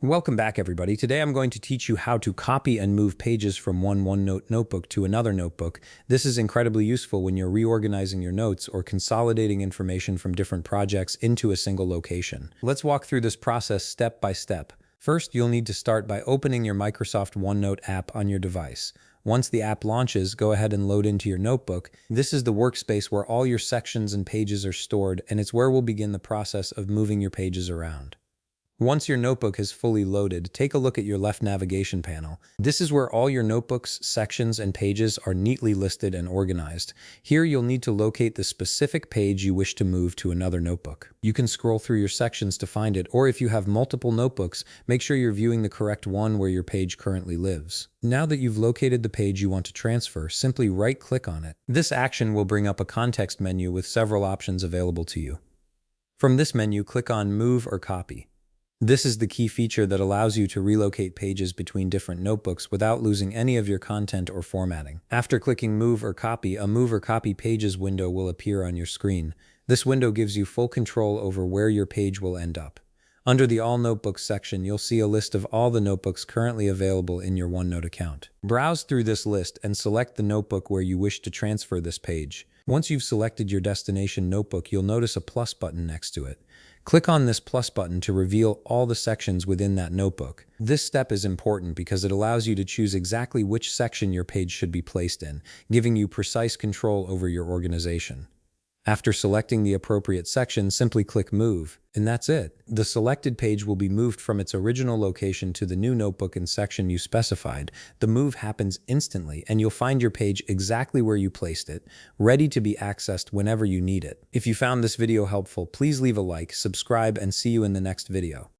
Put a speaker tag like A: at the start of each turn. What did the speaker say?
A: Welcome back, everybody. Today I'm going to teach you how to copy and move pages from one OneNote notebook to another notebook. This is incredibly useful when you're reorganizing your notes or consolidating information from different projects into a single location. Let's walk through this process step by step. First, you'll need to start by opening your Microsoft OneNote app on your device. Once the app launches, go ahead and load into your notebook. This is the workspace where all your sections and pages are stored, and it's where we'll begin the process of moving your pages around. Once your notebook is fully loaded, take a look at your left navigation panel. This is where all your notebook's sections and pages are neatly listed and organized. Here you'll need to locate the specific page you wish to move to another notebook. You can scroll through your sections to find it, or if you have multiple notebooks, make sure you're viewing the correct one where your page currently lives. Now that you've located the page you want to transfer, simply right-click on it. This action will bring up a context menu with several options available to you. From this menu, click on Move or Copy. This is the key feature that allows you to relocate pages between different notebooks without losing any of your content or formatting. After clicking Move or Copy, a Move or Copy Pages window will appear on your screen. This window gives you full control over where your page will end up. Under the All Notebooks section, you'll see a list of all the notebooks currently available in your OneNote account. Browse through this list and select the notebook where you wish to transfer this page. Once you've selected your destination notebook, you'll notice a plus button next to it. Click on this plus button to reveal all the sections within that notebook. This step is important because it allows you to choose exactly which section your page should be placed in, giving you precise control over your organization. After selecting the appropriate section, simply click Move, and that's it. The selected page will be moved from its original location to the new notebook and section you specified. The move happens instantly, and you'll find your page exactly where you placed it, ready to be accessed whenever you need it. If you found this video helpful, please leave a like, subscribe, and see you in the next video.